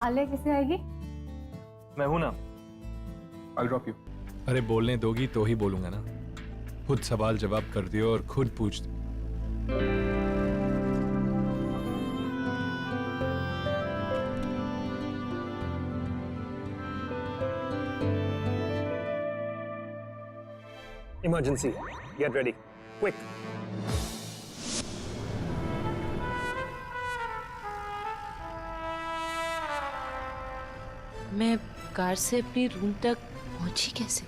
आलिया कैसे आएगी? मैं हूं ना, I'll drop you. अरे बोलने दोगी तो ही बोलूंगा ना। खुद सवाल जवाब कर दियो और खुद पूछ दियो। Emergency. Get ready. Quick. मैं कार से अपनी रूम तक पहुंची कैसे?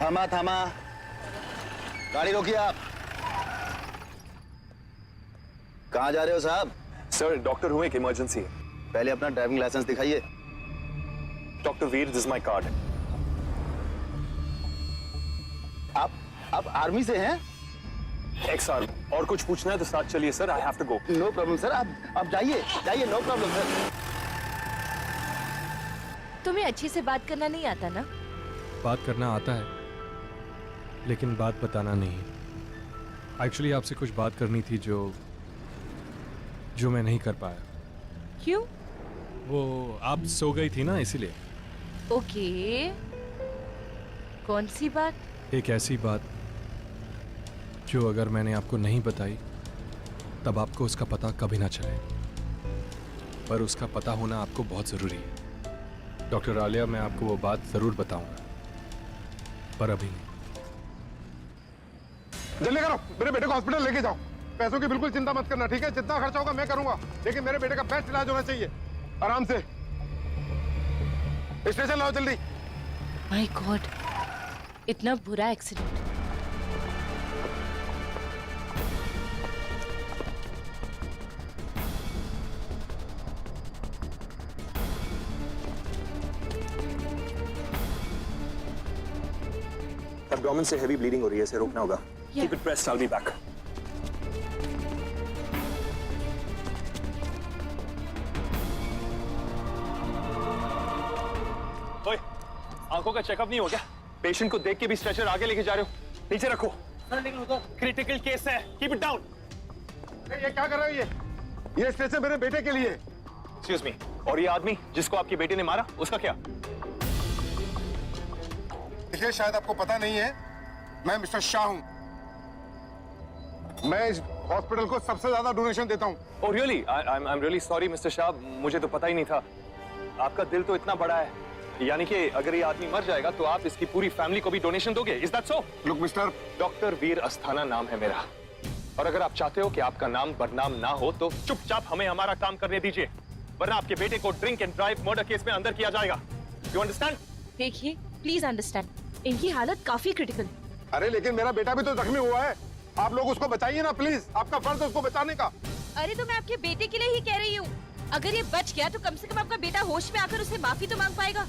थामा थामा, गाड़ी रोकिए आप। कहाँ जा रहे हो साहब? सर, डॉक्टर हूं, एक इमरजेंसी है। पहले अपना ड्राइविंग लाइसेंस दिखाइए। Doctor Veer, this is my card. आप आर्मी से हैं? Ex army. और कुछ पूछना है तो साथ चलिए sir, I have to go. No problem sir, आप जाइए जाइए, नो प्रॉब्लम सर। तुम्हें अच्छे से बात करना नहीं आता ना? बात करना आता है, लेकिन बात बताना नहीं। एक्चुअली आपसे कुछ बात करनी थी जो मैं नहीं कर पाया। क्यों? वो आप सो गई थी ना, इसीलिए। ओके, कौन सी बात? एक ऐसी बात जो अगर मैंने आपको नहीं बताई तब आपको उसका पता कभी ना चले, पर उसका पता होना आपको बहुत ज़रूरी है। डॉक्टर आलिया, मैं आपको वो बात ज़रूर बताऊंगा, पर अभी नहीं। जल्दी करो, मेरे बेटे को हॉस्पिटल लेके जाओ। पैसों की बिल्कुल चिंता मत करना, ठीक है? जितना खर्चा होगा मैं करूंगा, लेकिन मेरे बेटे का बेस्ट इलाज होना चाहिए। आराम से स्टेशन लाओ जल्दी। माय गॉड, इतना बुरा एक्सीडेंट। एब्डोमेन से हेवी ब्लीडिंग हो रही है, इसे रोकना होगा। Keep it pressed, I'll be back. ओए, आंखों का चेकअप नहीं हो क्या? पेशेंट को देख के भी स्ट्रेचर आगे लेके जा रहे हो? नीचे रखो। क्रिटिकल केस है, कीप इट डाउन। ये क्या कर रहे हो? ये स्टेशन मेरे बेटे के लिए। एक्सक्यूज मी, और ये आदमी जिसको आपके बेटे ने मारा, उसका क्या? देखिए, शायद आपको पता नहीं है, मैं मिस्टर शाह हूं। मैं इस हॉस्पिटल को सबसे ज्यादा डोनेशन देता हूं। Oh really? I'm really sorry, Mr. Shah, मुझे तो पता ही नहीं था। आपका दिल तो इतना बड़ा है, यानी कि अगर ये आदमी मर जाएगा तो आप इसकी पूरी फैमिली को भी डोनेशन दोगे? Is that so? Look mister, doctor Veer Asthana नाम है मेरा, और अगर आप चाहते हो कि आपका नाम बदनाम ना हो तो चुपचाप हमें हमारा काम करने दीजिए, वरना आपके बेटे को drink and drive murder case में अंदर किया जाएगा। You understand? देखिए, प्लीज अंडरस्टैंड, इनकी हालत काफी क्रिटिकल। अरे लेकिन मेरा बेटा भी तो जख्मी हुआ है। आप लोग उसको बचाइए ना प्लीज, आपका फर्ज है उसको बचाने का। अरे तो मैं आपके बेटे के लिए ही कह रही हूँ, अगर ये बच गया तो कम से कम आपका बेटा होश में आकर उससे माफी तो मांग पाएगा।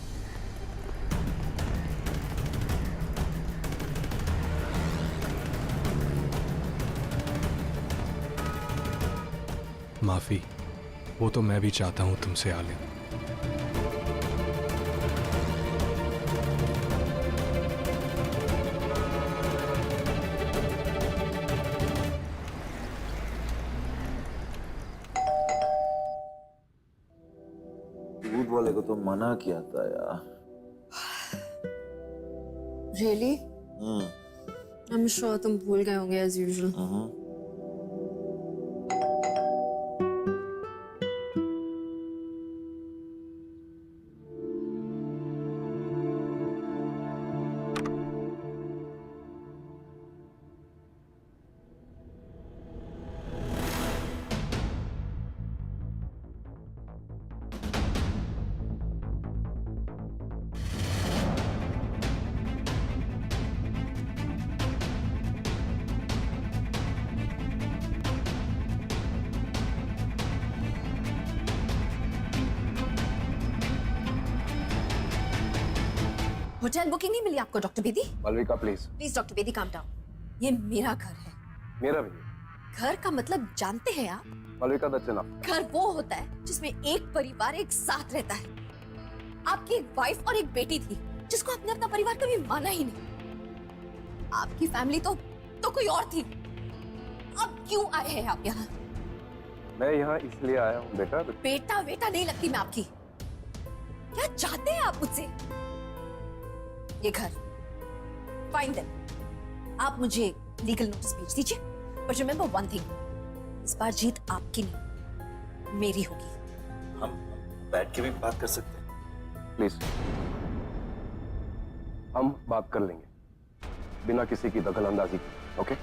माफी वो तो मैं भी चाहता हूं तुमसे, आलिया। दूध वाले को तो मना किया था यार। Really? I'm sure तुम भूल गए होंगे as usual. होटल बुकिंग नहीं मिली आपको doctor Bedi? Malvika please. Please doctor Bedi calm down. ये मेरा घर है। मेरा भी। घर का मतलब जानते हैं आप? Malvika, that's enough। घर वो होता है जिसमें एक परिवार एक साथ रहता है। आपकी एक वाइफ और एक बेटी थी जिसको आपने अपना परिवार कभी माना ही नहीं। आपकी फैमिली तो तो कोई और थी। अब क्यों आए हैं आप यहाँ? मैं यहाँ इसलिए आया हूँ बेटा। बेटा बेटा नहीं लगती मैं आपकी। क्या चाहते हैं आप मुझसे? ये घर फाइन देन, आप मुझे लीगल नोटिस भेज दीजिए, बट रिमेंबर वन थिंग, इस बार जीत आपकी नहीं मेरी होगी। हम बैठ के भी बात कर सकते हैं? प्लीज, हम बात कर लेंगे बिना किसी की दखलंदाजी के। ओके?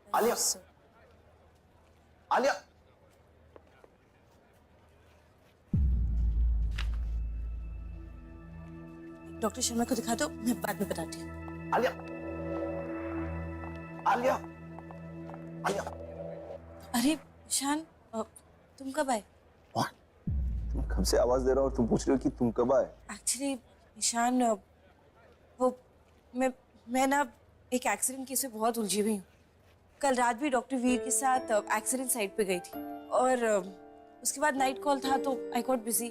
आलिया, आलिया, डॉक्टर शर्मा को दिखा दो, मैं बाद में बताती हूँ। आलिया, आलिया, आलिया। अरे ईशान, तुम कब आए? What? तुम कब से आवाज दे रहा हो और तुम पूछ रहे हो कि तुम कब आए? एक्चुअली ईशान, वो मैं ना एक एक्सीडेंट केस में बहुत उलझी हुई हूँ। कल रात भी डॉक्टर वीर के साथ एक्सीडेंट साइट पे गई थी और उसके बाद नाइट कॉल था तो आई गॉट बिजी।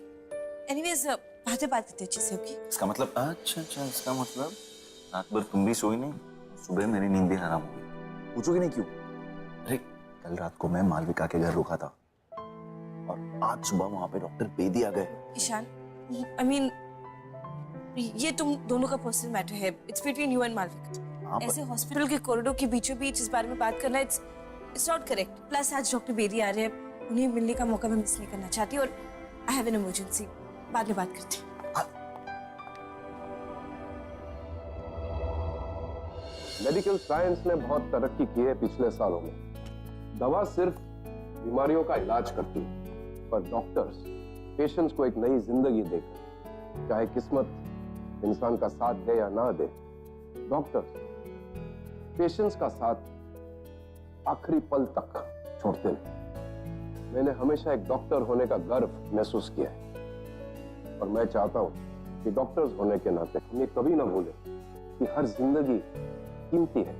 एनीवेज, बात करते अच्छे से। ओके? इसका मतलब, अच्छा, इसका मतलब रात भर तुम भी सोई नहीं, सुबह मेरी नींद भी हराम हो गई। पूछोगे नहीं क्यों? अरे कल रात को मैं मालविका के घर रुका था और आज सुबह वहां पे डॉक्टर बेदी आ गए। ईशान, आई मीन ये तुम दोनों का पर्सनल मैटर है। It's between you and Malvika. ऐसे हॉस्पिटल के कॉरिडोर के बीचों बीच इस बारे में बात करना इट्स नॉट करेक्ट। प्लस आज डॉक्टर बेदी आ रहे हैं, उन्हें मिलने का मौका मैं मिस नहीं करना चाहती और आई हैव एन इमरजेंसी। बाद में बात करते हैं। मेडिकल साइंस ने बहुत तरक्की की है पिछले सालों में। दवा सिर्फ बीमारियों का इलाज करती है, पर डॉक्टर्स पेशेंट्स को एक नई जिंदगी देकर, चाहे किस्मत इंसान का साथ दे या ना दे, डॉक्टर्स पेशेंट्स का साथ आखिरी पल तक छोड़ते नहीं। मैंने हमेशा एक डॉक्टर होने का गर्व महसूस किया है और मैं चाहता हूं कि डॉक्टर्स होने के नाते हम ये कभी ना भूलें कि हर जिंदगी कीमती है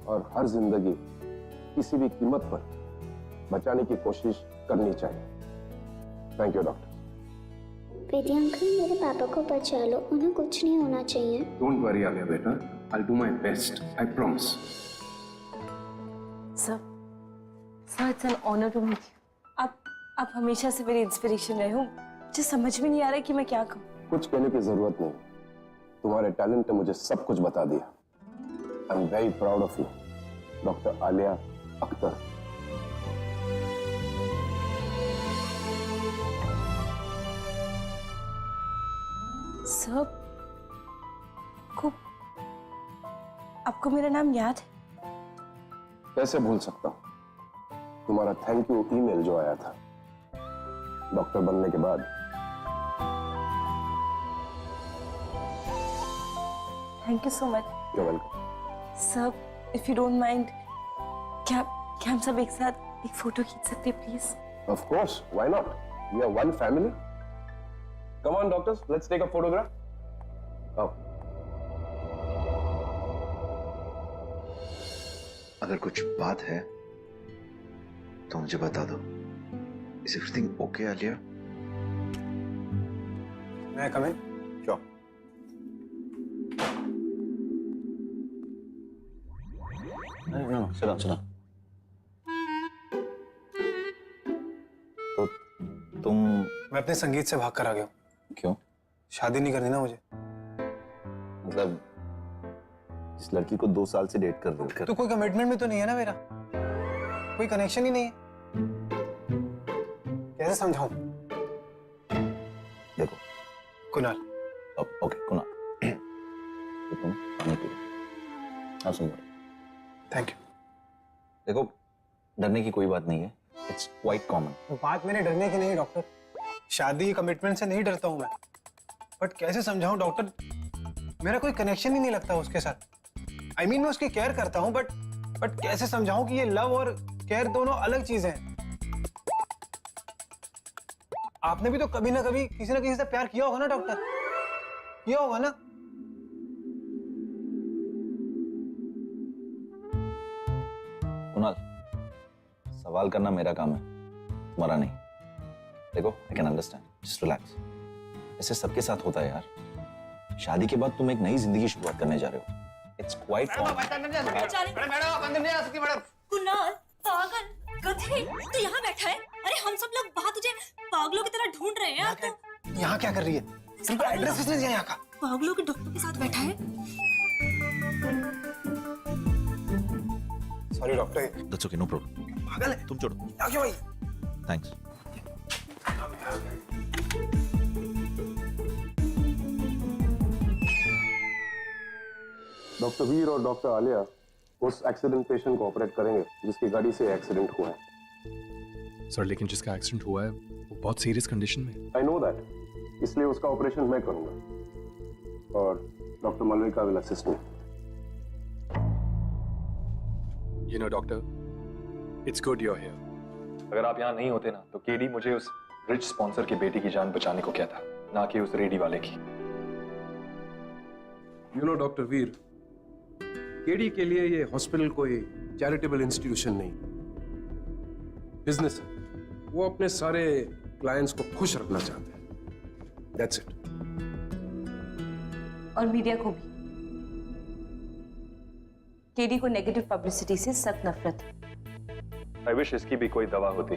और हर जिंदगी किसी भी कीमत पर बचाने की कोशिश करनी चाहिए। Thank you doctor. Bedi uncle, मेरे पापा को बचा लो, उन्हें कुछ नहीं होना चाहिए। डोंट वरी आलिया बेटा, I'll do my best, I promise. Sir, it's an honour to meet you. आप हमेशा से मेरी इंस्पिरेशन रहे हो। मुझे समझ में नहीं आ रहा है कि मैं क्या कहूँ। कुछ कहने की जरूरत नहीं, तुम्हारे टैलेंट ने मुझे सब कुछ बता दिया। I am very proud of you, doctor Alia Akhtar. Sir, आपको मेरा नाम याद है? कैसे भूल सकता हूँ? तुम्हारा थैंक यू ईमेल जो आया था डॉक्टर बनने के बाद। Thank you so much. You're welcome. Sir, if you don't mind, क्या हम सब एक साथ एक फोटो खींच सकते हैं please? Of course, why not? We are one family. Come on, doctors, let's take a photograph. Oh. अगर कुछ बात है तो मुझे बता दो। Is everything okay, Alia? May I come in? Sure. No, sit down. तो तुम मैं अपने संगीत से भाग कर आ गया हूँ। क्यों? शादी नहीं करनी ना मुझे। मतलब इस लड़की को 2 साल से डेट कर रहे हो? तो कोई कमिटमेंट भी तो नहीं है ना मेरा, कोई कनेक्शन ही नहीं है। कैसे समझाऊं? देखो कुणाल। ओके कुणाल, तो तुम पानी पी लो। हाँ सुन। Thank you. देखो डरने की कोई बात नहीं है, इट्स क्वाइट कॉमन। बात मेरे डरने की नहीं डॉक्टर, शादी कमिटमेंट से नहीं डरता हूं मैं, बट कैसे समझाऊं डॉक्टर, मेरा कोई कनेक्शन ही नहीं लगता उसके साथ। I mean, मैं उसकी केयर करता हूं बट कैसे समझाऊं कि ये लव और केयर दोनों अलग चीजें हैं। आपने भी तो कभी ना कभी किसी से प्यार किया होगा ना डॉक्टर, किया होगा ना? कुणाल, सवाल करना मेरा काम है, तुम्हारा नहीं। देखो, I can understand, just relax. ऐसे सबके साथ होता है यार। शादी के बाद तुम एक नई जिंदगी शुरुआत करने जा रहे हो। इट्स क्वाइट कुणाल पागल गधे, तू यहाँ बैठा है? अरे हम सब लोग वहाँ तुझे पागलों की तरह ढूंढ रहे हैं यार। तू यहाँ क्या कर रही है? सिर्फ एड्रेस किसने दिया यहाँ का? पागलों के डॉक्टर के साथ बैठा है। Sorry doctor. That's okay, no problem. पागल है तुम छोड़ो। आगे भाई। थैंक्स। डॉक्टर वीर और डॉक्टर आलिया उस एक्सीडेंट पेशेंट को ऑपरेट करेंगे जिसकी गाड़ी से एक्सीडेंट हुआ है। सर लेकिन जिसका एक्सीडेंट हुआ है वो बहुत सीरियस कंडीशन में है। आई नो दैट, इसलिए उसका ऑपरेशन मैं करूंगा और doctor Malvika will assist me. You know doctor, it's good you are here. अगर आप यहाँ नहीं होते ना तो केडी मुझे उस रिच स्पॉन्सर की बेटी की जान बचाने को कहता, ना कि उस रेडी वाले की। You know doctor Veer, KD के लिए ये हॉस्पिटल कोई चैरिटेबल इंस्टीट्यूशन नहीं, बिजनेस है। वो अपने सारे क्लाइंट्स को खुश रखना चाहते हैं, दैट्स इट। और मीडिया को भी। केडी को नेगेटिव पब्लिसिटी से सख्त नफरत है। आई विश इसकी भी कोई दवा होती।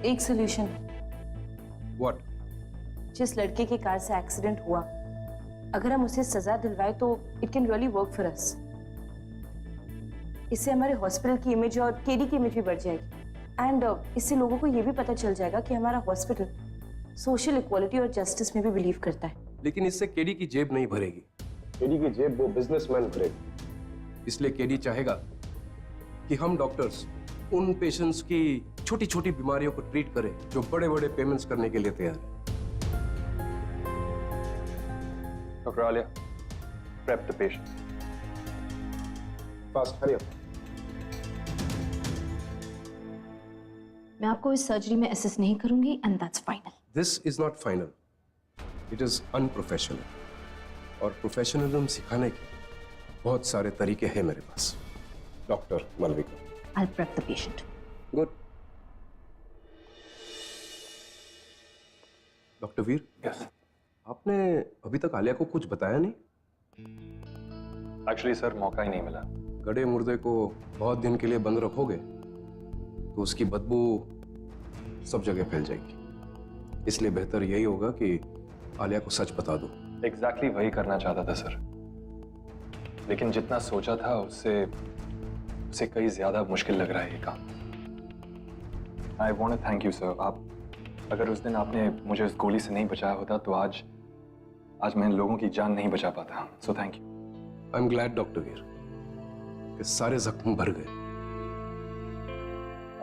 एक सोल्यूशन, व्हाट? जिस लड़के की कार से एक्सीडेंट हुआ, अगर हम उसे सजा दिलवाए तो it can really work for us. इससे हमारे हॉस्पिटल की इमेज और केडी की इमेज भी बढ़ जाएगी एंड इससे लोगों को ये भी पता चल जाएगा कि हमारा हॉस्पिटल सोशल इक्वालिटी और जस्टिस में भी बिलीव करता है। लेकिन इससे केडी की जेब नहीं भरेगी। केडी की जेब वो बिजनेसमैन भरेगा। इसलिए केडी चाहेगा कि हम डॉक्टर्स उन पेशेंट्स की छोटी छोटी बीमारियों को ट्रीट करें जो बड़े बड़े पेमेंट्स करने के लिए तैयार है। Doctor Alia, prep the patient. Fast, hurry up. मैं आपको इस सर्जरी में असिस्ट नहीं करूंगी and that's final. This is not final, it is unprofessional. और प्रोफेशनलिज्म सिखाने के बहुत सारे तरीके हैं मेरे पास। Doctor Malvika, I'll prep the patient. Good. Doctor Veer, yes. आपने अभी तक आलिया को कुछ बताया नहीं? एक्चुअली सर, मौका ही नहीं मिला। गड़े मुर्दे को बहुत दिन के लिए बंद रखोगे तो उसकी बदबू सब जगह फैल जाएगी। इसलिए बेहतर यही होगा कि आलिया को सच बता दो। एग्जैक्टली वही करना चाहता था सर, लेकिन जितना सोचा था उससे कई ज्यादा मुश्किल लग रहा है ये काम। I want to thank you sir. आप अगर उस दिन आपने मुझे उस गोली से नहीं बचाया होता तो आज मैं लोगों की जान नहीं बचा पाता। So thank you. I am glad doctor Veer कि सारे जख्म भर गए।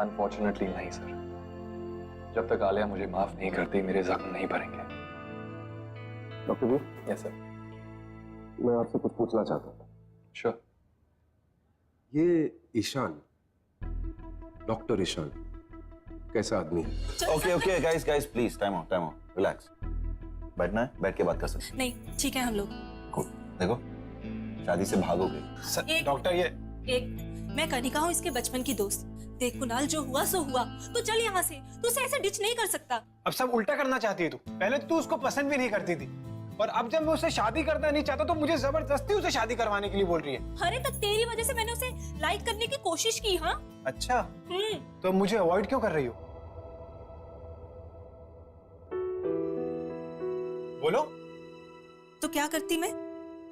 अनफॉर्चुनेटली नहीं सर, जब तक आलिया मुझे माफ नहीं करती मेरे जख्म नहीं भरेंगे। Doctor Veer, yes sir. मैं आपसे कुछ पूछना चाहता था। श्योर। ये ईशान, डॉक्टर ईशान कैसा आदमी है? Okay guys please time out, relax. बैठना है, बैठ के बात कर सकते हैं। नहीं, ठीक है हम लोग। Cool. देखो, शादी से भागोगे। डॉक्टर ये मैं कनिका हूँ, इसके बचपन की दोस्त। देख कुणाल, जो हुआ सो हुआ, तो चल यहाँ से। तू उसे ऐसे डिच नहीं कर सकता। अब सब उल्टा करना चाहती है तू। पहले तो तू उसको पसंद भी नहीं करती थी और अब जब मैं उससे शादी करना नहीं चाहता तो मुझे जबरदस्ती उसे शादी करवाने के लिए बोल रही है। अरे तो तेरी वजह से मैंने उसे लाइक करने की कोशिश की। हाँ अच्छा, तो मुझे अवॉइड क्यों कर रही हो? बोलो। तो क्या करती मैं?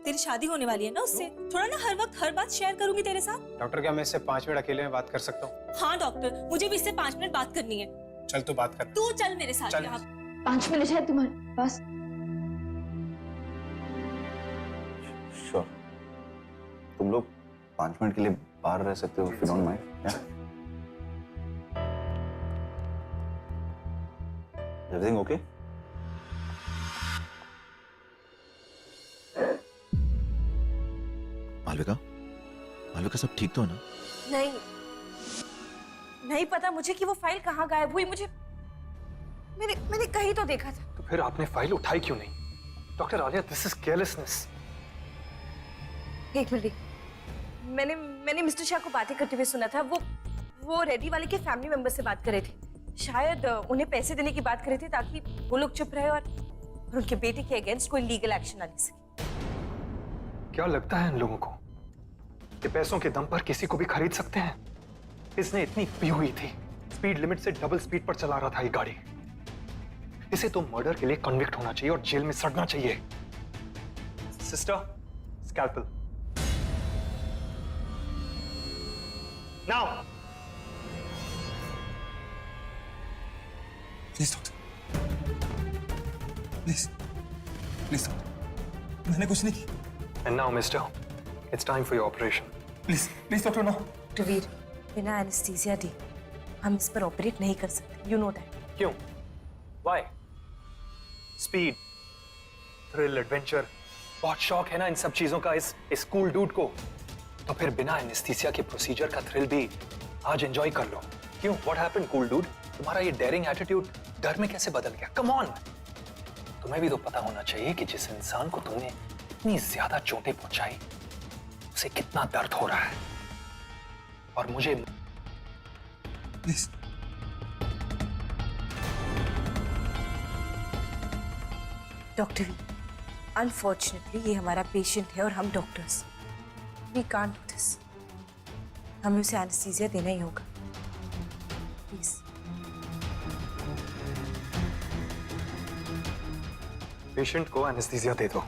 तेरी शादी होने वाली है ना उससे, थोड़ा ना हर वक्त हर बात शेयर करूंगी तेरे साथ। डॉक्टर, क्या मैं इससे 5 मिनट अकेले में बात कर सकता हूँ? हाँ डॉक्टर, मुझे भी इससे 5 मिनट बात करनी है। चल तू बात कर। तू चल मेरे साथ चल। यहाँ। 5 मिनट है तुम्हारे पास? श्योर। तुम लोग 5 मिनट के लिए बाहर रह सकते हो, if you don't mind. Everything okay? Malvika सब ठीक तो है ना? नहीं, नहीं पता मुझे कि वो फाइल कहाँ गायब हुई। मुझे मैंने कहीं तो देखा था। तो फिर आपने फाइल उठाई क्यों नहीं? Doctor Alia, this is carelessness. एक मिनट, मैंने मिस्टर शाह को बातें करते हुए सुना था। वो रेड्डी वाले के फैमिली मेंबर से बात कर रहे थे। शायद उन्हें पैसे देने की बात कर रहे थे ताकि वो लोग चुप रहे और उनके बेटे के अगेंस्ट कोई लीगल एक्शन ना ले सके। क्या लगता है इन लोगों को कि पैसों के दम पर किसी को भी खरीद सकते हैं? इसने इतनी पी हुई थी, स्पीड लिमिट से डबल स्पीड पर चला रहा था ये गाड़ी। इसे तो मर्डर के लिए कन्विक्ट होना चाहिए और जेल में सड़ना चाहिए। Sister, scalpel now. Please doctor, please please doctor, मैंने कुछ नहीं किया। And now mister, it's time for your operation. Please please doctor, no. रवीर, बिना एनेस्थीसिया दे हम इस पर ऑपरेट नहीं कर सकते। You know that. क्यों? Why? स्पीड, थ्रिल, एडवेंचर, बहुत शौक है ना इन सब चीजों का इस कूल डूड को। तो फिर बिना एनेस्थीसिया के प्रोसीजर का थ्रिल भी आज एंजॉय कर लो। क्यों? What happened, cool dude? तुम्हारा ये डेयरिंग एटीट्यूड डर में कैसे बदल गया? कम ऑन, तुम्हें भी तो पता होना चाहिए कि जिस इंसान को तुमने इतनी ज्यादा चोटें पहुंचाई उसे कितना दर्द हो रहा है। और मुझे प्लीज डॉक्टर वी, अनफॉर्चुनेटली ये हमारा पेशेंट है और हम doctors we can't do this. हमें उसे एनेस्थीसिया देना ही होगा। प्लीज। पेशेंट को एनेस्थीसिया दे दो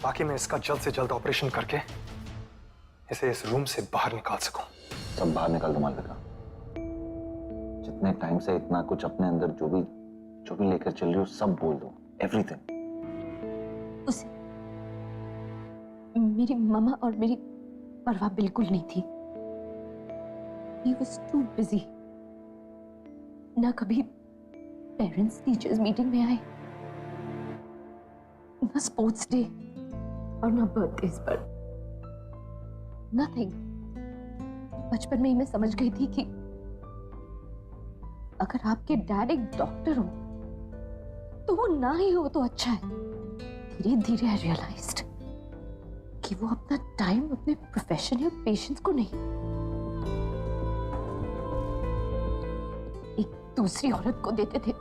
ताकि मैं इसका जल्द से जल्द ऑपरेशन करके इसे इस रूम से बाहर निकाल सकूं। सब बाहर निकाल दो मालविका। जितने टाइम से इतना कुछ अपने अंदर जो भी लेकर चल रही हो सब बोल दो, एवरीथिंग। उसे मेरी मामा और मेरी परवाह बिल्कुल नहीं थी। He was too busy. ना कभी पेरेंट्स टीचर्स मीटिंग में आए, ना स्पोर्ट्स डे और ना बर्थडेज पर। नथिंग। बचपन में ही मैं समझ गई थी कि अगर आपके डैड एक डॉक्टर हो तो वो ना ही हो तो अच्छा है। धीरे धीरे आई रियलाइज्ड कि वो अपना टाइम अपने प्रोफेशन या पेशेंट्स को नहीं, एक दूसरी औरत को देते थे।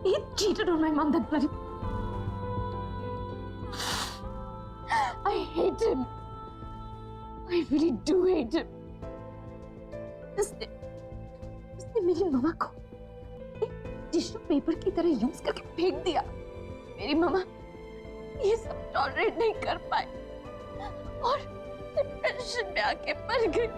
He cheated on my mom, that bloody... I hate him. I really do hate him. उसने मेरी मामा को एक टिश्यू पेपर की तरह यूज करके फेंक दिया। मेरी मामा ये सब टॉलरेट नहीं कर पाए और डिप्रेशन में आके मर गई।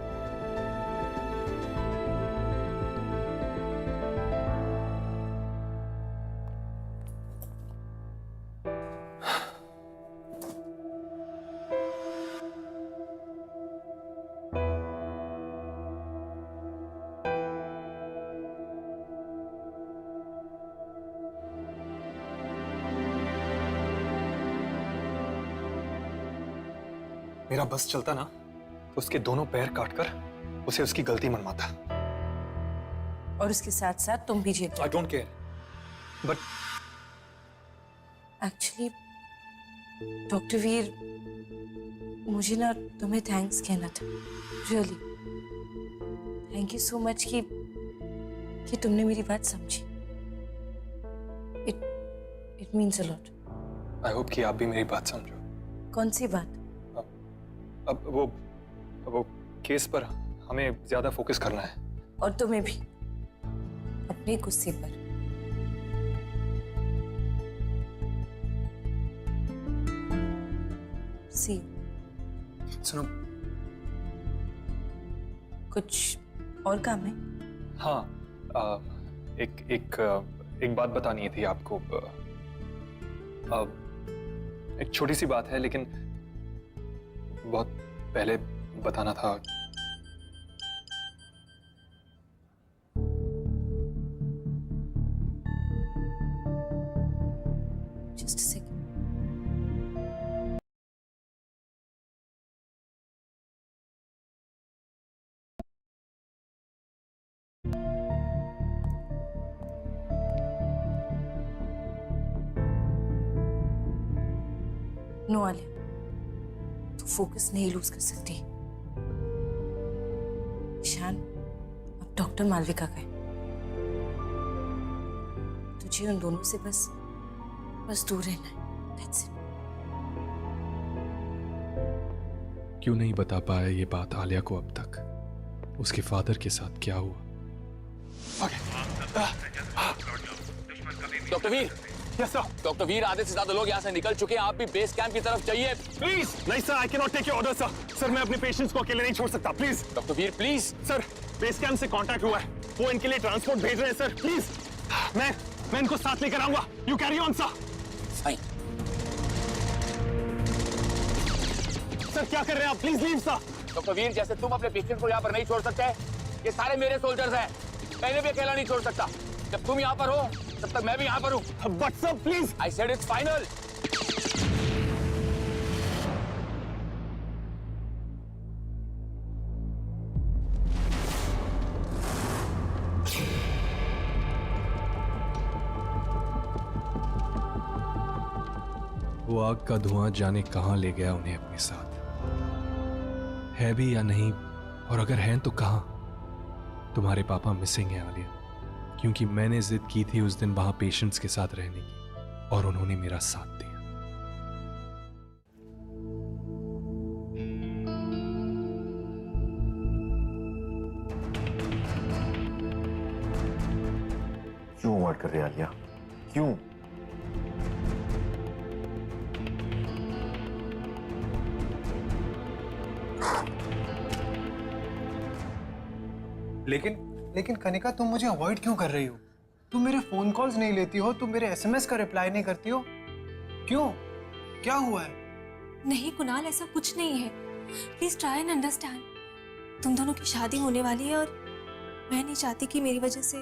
मेरा बस चलता ना तो उसके दोनों पैर काटकर उसे उसकी गलती मनवाता। और उसके साथ साथ तुम भी जेल। I don't care, but actually doctor Veer, मुझे ना तुम्हें थैंक्स कहना था। Really thank you so much कि तुमने मेरी बात समझी। It means a lot. I hope कि आप भी मेरी बात समझो। कौन सी बात? अब वो केस पर हमें ज्यादा फोकस करना है। और तुम्हें भी अपने गुस्से पर। सी सुनो, कुछ और काम है? हाँ, एक बात बतानी थी आपको। एक छोटी सी बात है लेकिन बहुत पहले बताना था। नो आलिया, तू फोकस नहीं लूज कर सकती। ईशान, अब डॉक्टर मालविका का है। तुझे उन दोनों से बस दूर रहना है। That's it. क्यों नहीं बता पाया ये बात आलिया को अब तक? उसके फादर के साथ क्या हुआ? Doctor Veer, yes sir. Doctor वीर, आधे से ज्यादा लोग यहाँ से निकल चुके हैं। आप भी बेस कैंप की तरफ चाहिए प्लीज। नहीं sir, I can not take your order sir. Sir मैं अपने पेशेंट्स को अकेले नहीं छोड़ सकता, please. Doctor Veer please. Sir base camp से कांटेक्ट हुआ है, वो इनके लिए ट्रांसपोर्ट भेज रहे हैं सर, प्लीज। मैं इनको साथ लेकर आऊंगा। You carry on sir. Sir क्या कर रहे हैं आप? Please leave sir. डॉक्टर वीर, जैसे तुम अपने पेशेंट को यहाँ पर नहीं छोड़ सकते, ये सारे मेरे सोल्जर्स हैं। मैंने भी अकेला नहीं छोड़ सकता। जब तुम यहाँ पर हो तब तक मैं भी यहाँ पर हूँ। But sir please. I said it's final. वो आग का धुआं जाने कहां ले गया उन्हें अपने साथ, है भी या नहीं, और अगर हैं तो कहां? तुम्हारे पापा मिसिंग हैं आलिया, क्योंकि मैंने जिद की थी उस दिन वहां पेशेंट्स के साथ रहने की, और उन्होंने मेरा साथ दिया। क्यों अवॉइड कर रहे आलिया? क्यों? लेकिन कनिका, तुम मुझे अवॉइड क्यों कर रही हो? तुम मेरे फोन कॉल्स नहीं लेती हो, तुम मेरे एसएमएस का रिप्लाई नहीं करती हो, क्यों? क्या हुआ है? नहीं कुणाल, ऐसा कुछ नहीं है। Please try and understand. तुम दोनों की शादी होने वाली है और मैं नहीं चाहती कि मेरी वजह से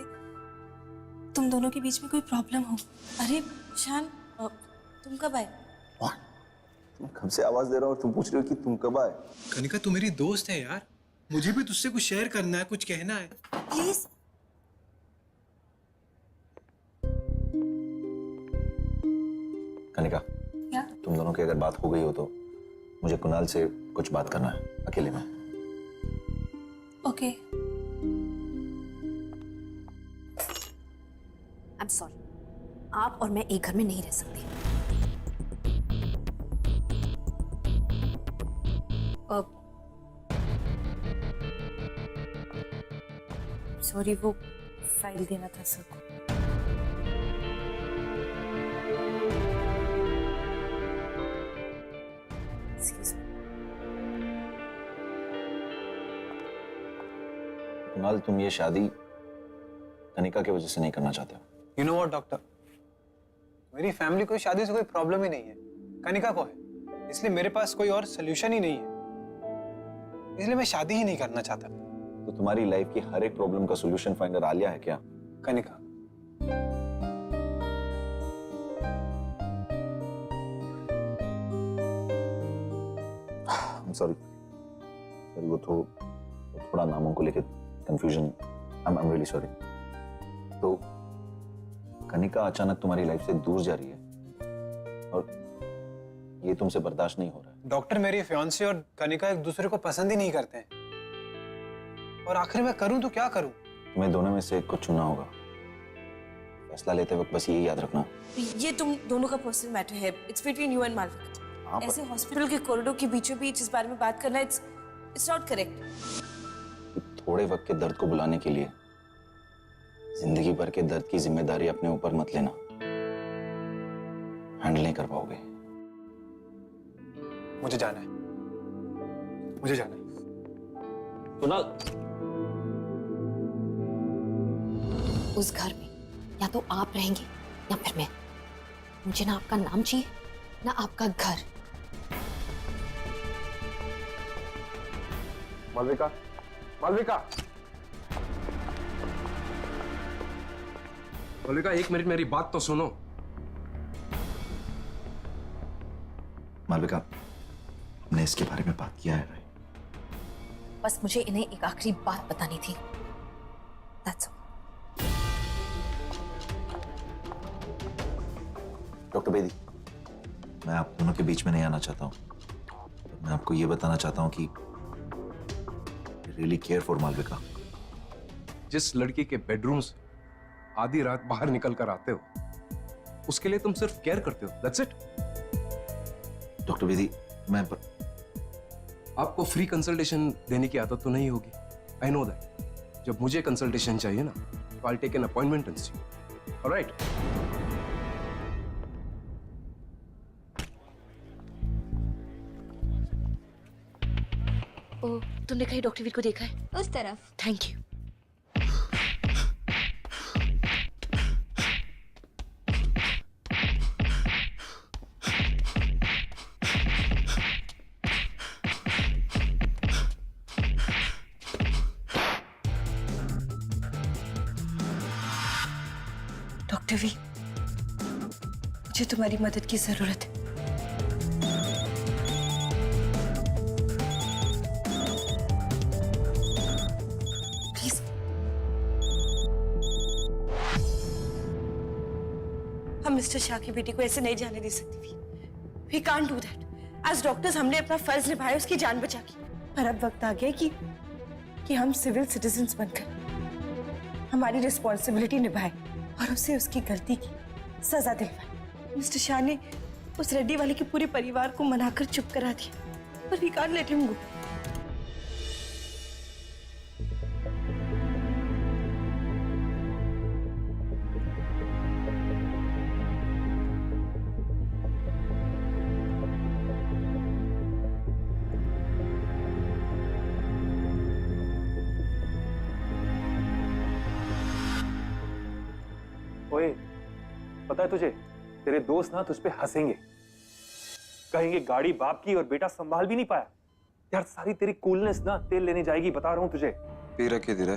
तुम दोनों के बीच में कोई प्रॉब्लम हो। अरे शान, तुम कब आए? तुम कब से आवाज दे रहा हो और तुम पूछ रहे हो कि तुम कब आए? कनिका, तू मेरी दोस्त है यार, मुझे भी तुझसे कुछ शेयर करना है, कुछ कहना है। प्लीज। कनिका, क्या? तुम दोनों की अगर बात हो गई हो तो मुझे कुणाल से कुछ बात करना है, अकेले में। ओके। आई एम सॉरी, आप और मैं एक घर में नहीं रह सकते। सॉरी, वो फाइल देना था सर को। Excuse me. कुणाल, तुम ये शादी कनिका की वजह से नहीं करना चाहते हो? यू नो व्हाट डॉक्टर, मेरी फैमिली को शादी से कोई प्रॉब्लम ही नहीं है, कनिका को है, इसलिए मेरे पास कोई और सोल्यूशन ही नहीं है, इसलिए मैं शादी ही नहीं करना चाहता। तो तुम्हारी लाइफ की हर एक प्रॉब्लम का सोल्यूशन फाइंडर आलिया है क्या? कनिका। सॉरी, वो थोड़ा नामों को लेके confusion. I am really sorry. तो कनिका अचानक तुम्हारी लाइफ से दूर जा रही है और ये तुमसे बर्दाश्त नहीं हो रहा है। डॉक्टर, मेरी फियांसी और कनिका एक दूसरे को पसंद ही नहीं करते हैं, और आखिर मैं करूं तो क्या करूं? तुम्हें दोनों में से एक को चुनना होगा। फैसला लेते वक्त बस यही याद रखना। ये तुम दोनों का पर्सनल मैटर है। It's between you and Malvika. ऐसे हॉस्पिटल के कॉरिडोर के बीचों बीच इस बारे में बात करना इट्स नॉट करेक्ट। थोड़े वक्त के दर्द को बुलाने के लिए जिंदगी भर के दर्द की जिम्मेदारी अपने ऊपर मत लेना, हैंडल नहीं कर पाओगे। मुझे जाना है, मुझे जाना है। कुणाल, उस घर में या तो आप रहेंगे या फिर मैं। मुझे ना आपका नाम चाहिए ना आपका घर। मालविका, मालविका, मालविका, एक मिनट मेरी बात तो सुनो। मालविका, हमने इसके बारे में बात किया है। बस मुझे इन्हें एक आखिरी बात बतानी थी। That's all. डॉक्टर बेदी, मैं आप दोनों के बीच में नहीं आना चाहता हूँ, मैं आपको ये बताना चाहता हूँ कि रियली केयर फॉर मालविका। जिस लड़की के बेडरूम से आधी रात बाहर निकल कर आते हो, उसके लिए तुम सिर्फ केयर करते हो, दैट्स इट। डॉक्टर विधि, मैं आपको फ्री कंसल्टेशन देने की आदत तो नहीं होगी, आई नो दैट। जब मुझे कंसल्टेशन चाहिए ना, तो I take an appointment and see you, alright? Oh, तुमने कहीं डॉक्टर वीर को देखा है? उस तरफ। Thank you. डॉक्टर वी, मुझे तुम्हारी मदद की जरूरत है। प्लीज, हम मिस्टर शाह की बेटी को ऐसे नहीं जाने दे सकते। We can't do that. As doctors हमने अपना फर्ज निभाया, उसकी जान बचा के। पर अब वक्त आ गया कि हम सिविल सिटीजन्स बनकर हमारी रिस्पॉन्सिबिलिटी निभाए और उसे उसकी गलती की सजा दिलवाए। मिस्टर शाह ने उस रेड्डी वाले के पूरे परिवार को मनाकर चुप करा दिया, पर we can't let him go. ओए, पता है तुझे, तेरे दोस्त ना तुझ पे हंसेंगे, कहेंगे गाड़ी बाप की और बेटा संभाल भी नहीं पाया। यार सारी तेरी कूलनेस ना तेल लेने जाएगी, बता रहा हूं तुझे। पी रखी धीरे।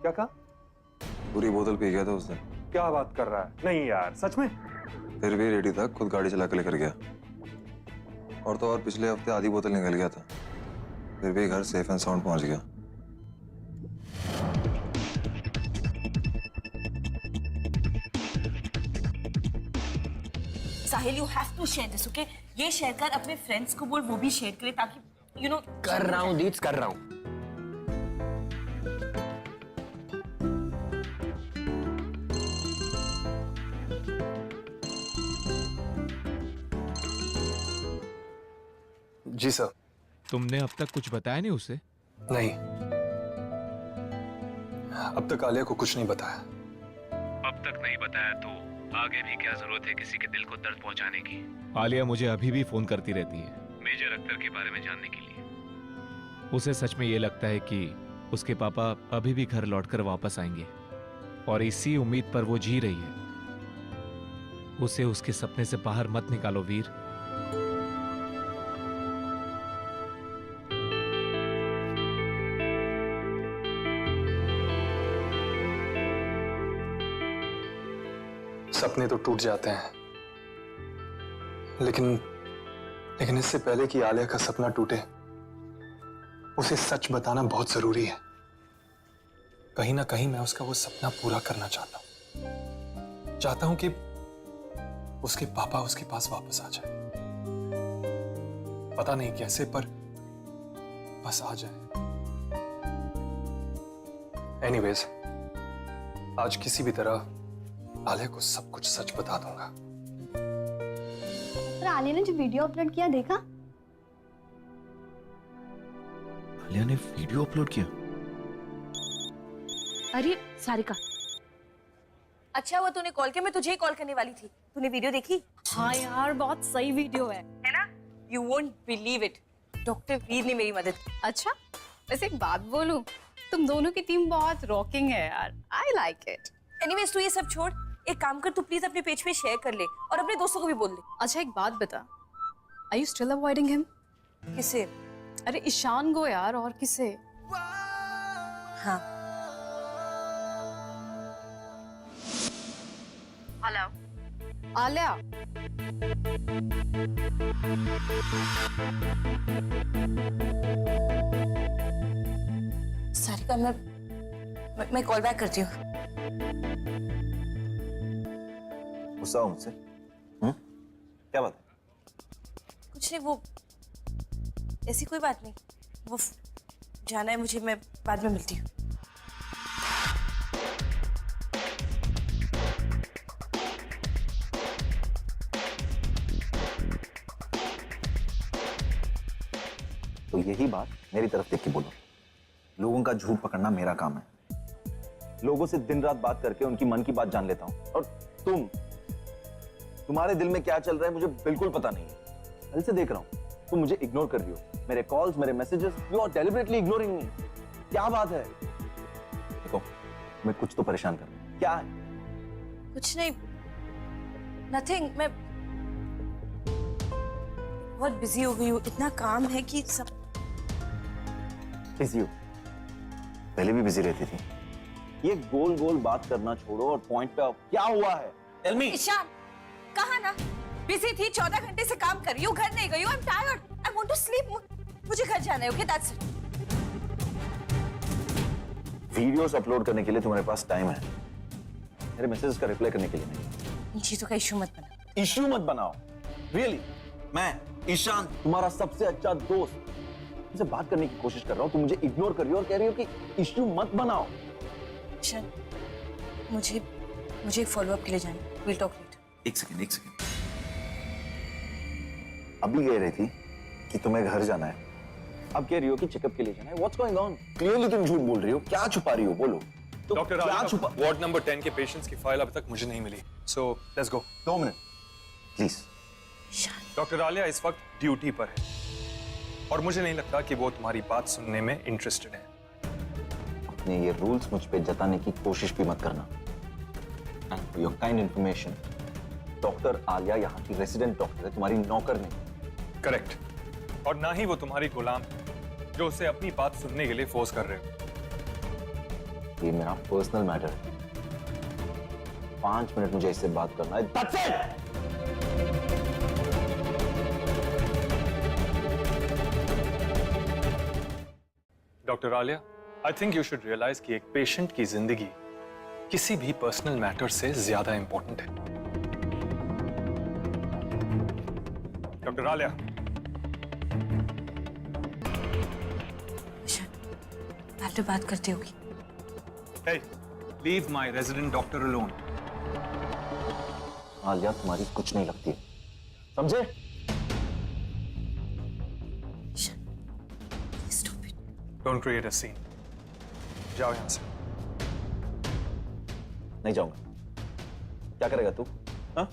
क्या कहा? पूरी बोतल पी गया था उस दिन। क्या बात कर रहा है? नहीं यार, सच में? फिर भी रेडी था, खुद गाड़ी चला के लेकर गया। और तो और पिछले हफ्ते आधी बोतल निकल गया था, फिर भी घर सेफ एंड साउंड पहुंच गया। Sahil, you have to share this, okay? ये शेयर कर, अपने फ्रेंड्स को बोल वो भी शेयर करे, ताकि यू नो। कर रहा हूँ दीप्स, कर रहा हूँ। जी सर। तुमने अब तक कुछ बताया नहीं उसे? नहीं, अब तक आलिया को कुछ नहीं बताया। अब तक नहीं बताया तो आगे भी क्या जरूरत है किसी के दिल को दर्द पहुंचाने की? आलिया मुझे अभी भी फोन करती रहती है मेजर अख्तर के बारे में जानने के लिए। उसे सच में ये लगता है कि उसके पापा अभी भी घर लौटकर वापस आएंगे, और इसी उम्मीद पर वो जी रही है। उसे उसके सपने से बाहर मत निकालो वीर। सपने तो टूट जाते हैं, लेकिन इससे पहले कि आलिया का सपना टूटे, उसे सच बताना बहुत जरूरी है। कहीं ना कहीं मैं उसका वो सपना पूरा करना चाहता हूं। चाहता हूं कि उसके पापा उसके पास वापस आ जाए। पता नहीं कैसे, पर बस आ जाए। एनीवेज, आज किसी भी तरह आलिया को सब कुछ सच बता दूंगा। पर आलिया ने जो वीडियो अपलोड किया देखा? आलिया ने वीडियो अपलोड किया? अरे सारिका, अच्छा हुआ तूने कॉल किया, मैं तुझे ही कॉल करने वाली थी। तूने वीडियो देखी? हाँ यार, बहुत सही वीडियो है ना? You won't believe it, doctor Veer ने मेरी मदद की। अच्छा, वैसे एक बात बोलूं, तुम दोनों की टीम बहुत रॉकिंग है यार, आई लाइक इट। एनीवेज, तू ये सब छोड़, एक काम कर, तू प्लीज अपने पेज पे शेयर कर ले और अपने दोस्तों को भी बोल दे। अच्छा एक बात बता, are you still avoiding him? किसे? अरे ईशान को यार, और किसे? हाँ। हेलो आलिया, सारिका, मैं कॉल बैक करती हूँ। गुस्सा हो मुझसे? क्या बात है? कुछ नहीं, वो ऐसी कोई बात नहीं। वो जाना है मुझे, मैं बाद में मिलती हूँ। तो यही बात मेरी तरफ देख के बोलो। लोगों का झूठ पकड़ना मेरा काम है। लोगों से दिन रात बात करके उनकी मन की बात जान लेता हूं। और तुम्हारे दिल में क्या चल रहा है मुझे बिल्कुल पता नहीं है। कल से देख रहा हूं तुम मुझे इग्नोर कर रही हो। मेरे कॉल्स, मेरे messages, you are deliberately ignoring me. क्या बात है? देखो, मैं कुछ तो परेशान कर रहा हूं। क्या है? कुछ नहीं, नथिंग। मैं बहुत बिजी हो गई हूँ, इतना काम है कि सब। बिजी हो? पहले भी बिजी रहती थी। ये गोल गोल बात करना छोड़ो और पॉइंट पे आओ। क्या हुआ है? Tell me. ईशान, कहा ना बिजी थी, 14 घंटे से काम कर रही हूँ, घर नहीं गई हूँ। I am tired, I want to sleep. मुझे घर जाना है। Okay, that's it. Videos upload करने के लिए तुम्हारे पास टाइम है, मेरे मैसेजेस का रिप्लाई करने के लिए नहीं। इन चीजों का इशू मत बनाओ। इशू मत बनाओ? रियली? मैं ईशान, तुम्हारा सबसे अच्छा दोस्त, तुमसे बात करने की कोशिश कर रहा हूँ, तुम मुझे इग्नोर कर रही हो और कह रही हो कि इशू मत बनाओ। ईशान, मुझे एक फॉलोअप के लिए जाना है। Will talk later. एक सेकंड। अभी कह रही थी कि तुम्हें घर जाना है, अब कह रही हो कि चेकअप के लिए जाना है। What's going on? क्लियरली तुम झूठ बोल रही हो। क्या छुपा रही हो? बोलो। तो डॉक्टर क्या छुपा? वार्ड नंबर 10 के पेशेंट्स की फाइल अभी तक मुझे नहीं मिली, so let's go. 2 minute please. Doctor Aliya इस वक्त ड्यूटी पर है और मुझे नहीं लगता कि वो तुम्हारी बात सुनने में इंटरेस्टेड है। अपने ये रूल्स मुझ पे जताने की कोशिश भी मत करना। And for your kind information, doctor Alia यहाँ की रेजिडेंट डॉक्टर है, तुम्हारी नौकर नहीं। करेक्ट। और ना ही वो तुम्हारी गुलाम है जो उसे अपनी बात सुनने के लिए फोर्स कर रहे हो। ये मेरा पर्सनल मैटर है। 5 मिनट मुझे इससे बात करना है। That's it! Doctor Aliya, I think you should realise कि एक पेशेंट की जिंदगी किसी भी पर्सनल मैटर से ज्यादा इंपॉर्टेंट है। डॉक्टर आलिया। बाद में बात करते होगी। Hey, leave my resident doctor alone. Alia तुम्हारी कुछ नहीं लगती, समझे? Don't create a scene. जाओ यहां से। नहीं जाऊंगा। क्या करेगा तू? हाँ?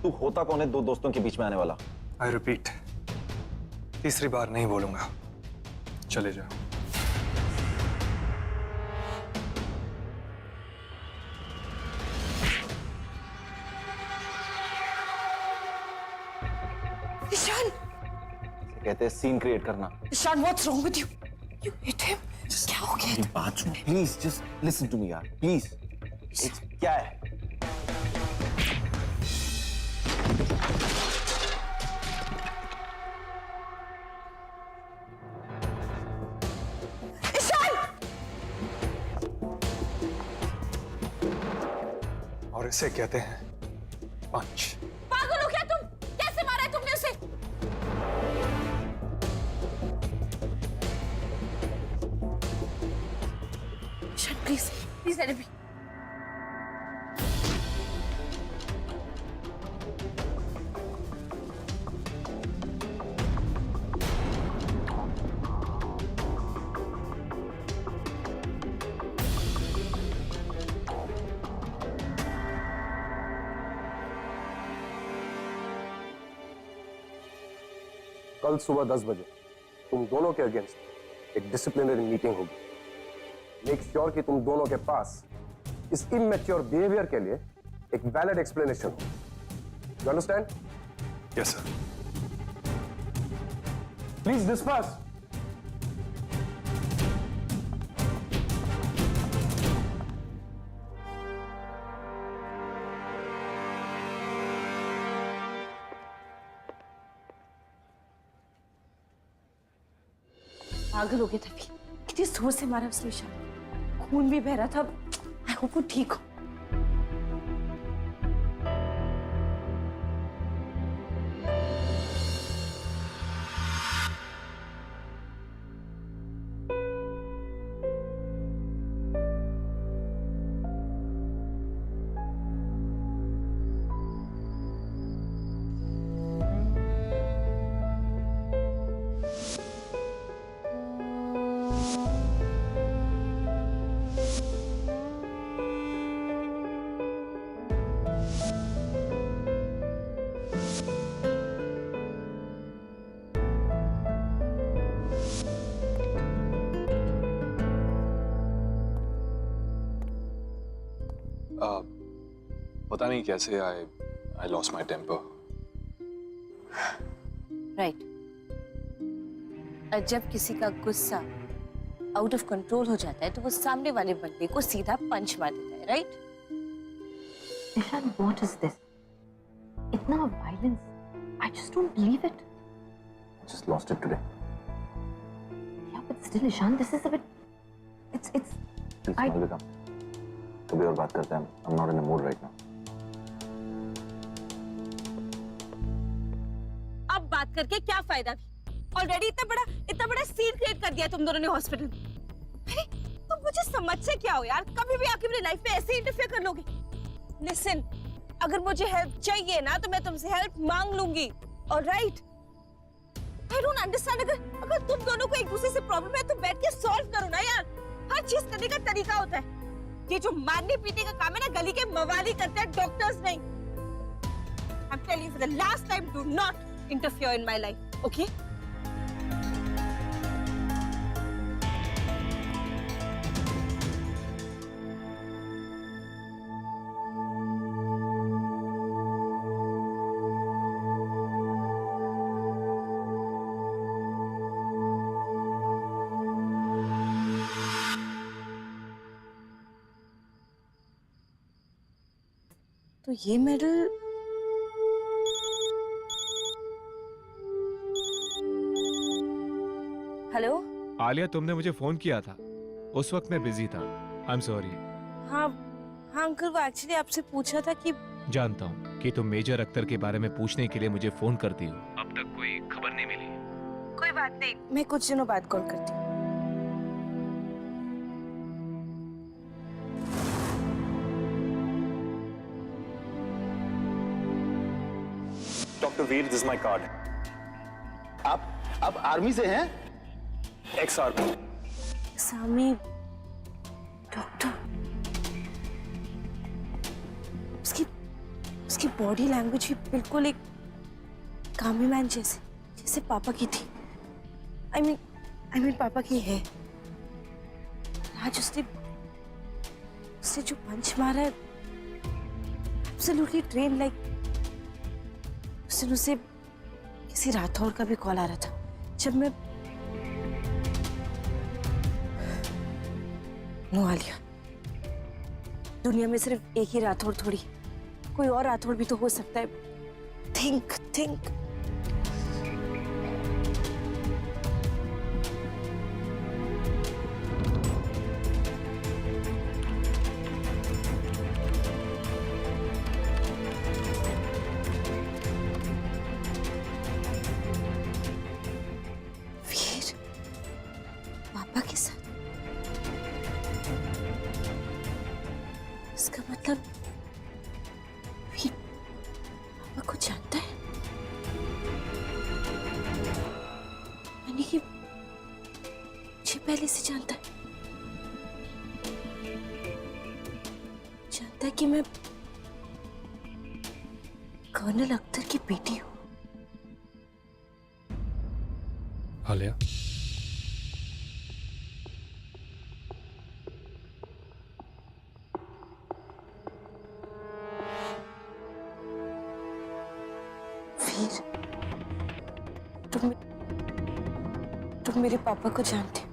तू होता कौन है 2 दोस्तों के बीच में आने वाला? I repeat, तीसरी बार नहीं बोलूंगा। चले जाओ। ईशान! कहते हैं सीन क्रिएट करना। Ishan, what's wrong with you? You hit him? क्या हो गया? मेरी बात सुनो please, just listen to me यार प्लीज। क्या है? और इसे कहते हैं पंच। पागल हो क्या तुम? कैसे मारा है तुमने उसे? Ishaan, please let it be. कल सुबह 10 बजे तुम दोनों के अगेंस्ट एक डिसिप्लिनरी मीटिंग होगी। मेक श्योर कि तुम दोनों के पास इस इमैच्योर बिहेवियर के लिए एक वैलिड एक्सप्लेनेशन हो। You understand? Yes sir. Please disperse. पागल हो गए थे। कितनी जोर से मारा उसने ईशान, खून भी बह रहा था। आई होप वो ठीक हो। पता नहीं कैसे I lost my temper. Right. और जब किसी का गुस्सा आउट ऑफ कंट्रोल हो जाता है तो वो सामने वाले बंदे को सीधा पंच मार देता है, right? Ishaan, what is this? इतना violence. I just don't believe it. I just lost it today. Yeah, but still, Ishan, this is a bit. It's. Please, Malvika. कभी और बात करते हैं। I'm not in the mood right now. अब बात करके क्या फायदा? ऑलरेडी इतना बड़ा सीन क्रिएट कर दिया तुम दोनों ने हॉस्पिटल में। अरे तुम मुझे समझ से क्या हो यार? कभी भी आके मेरी लाइफ में ऐसे इंटरफेयर कर लोगे? लिसन, अगर मुझे हेल्प चाहिए ना तो मैं तुमसे हेल्प मांग लूंगी, ऑलराइट? I don't understand. अगर तुम दोनों को एक दूसरे से प्रॉब्लम है तो बैठ के सॉल्व करो ना यार। हर चीज करने का तरीका होता है। ये जो मारने पीटने का काम है ना, गली के मवाली करते हैं, डॉक्टर्स नहीं। I am telling you for the last time, do not interfere in my life, okay? तो ये मेडल हेलो आलिया, तुमने मुझे फोन किया था, उस वक्त मैं बिजी था। I am sorry. हाँ अंकल, वो एक्चुअली आपसे पूछा था कि जानता हूँ कि तुम मेजर अख्तर के बारे में पूछने के लिए मुझे फोन करती हो। अब तक कोई खबर नहीं मिली। कोई बात नहीं, मैं कुछ दिनों बाद कॉल करती हूँ। Dr. Veer, this is my card. आप आर्मी से हैं? Ex army. सामी डॉक्टर, उसकी बॉडी लैंग्वेज भी बिल्कुल एक कामी मैन जैसे पापा की थी। आई मीन पापा की है। आज उसने जो पंच मारा है, एब्सोल्युटली ट्रेन लाइक। उस दिन उसे किसी राठौर का भी कॉल आ रहा था। जब मैं नो आलिया, दुनिया में सिर्फ एक ही राठौर थोड़ी, कोई और राठौर भी तो हो सकता है। थिंक पापा के साथ। इसका मतलब वीर पापा को जानता है, यानी कि मुझे पहले से जानता है। जानता है कि मैं कर्नल अख्तर की बेटी हूँ। आलिया, तुम मेरे पापा को जानते हो?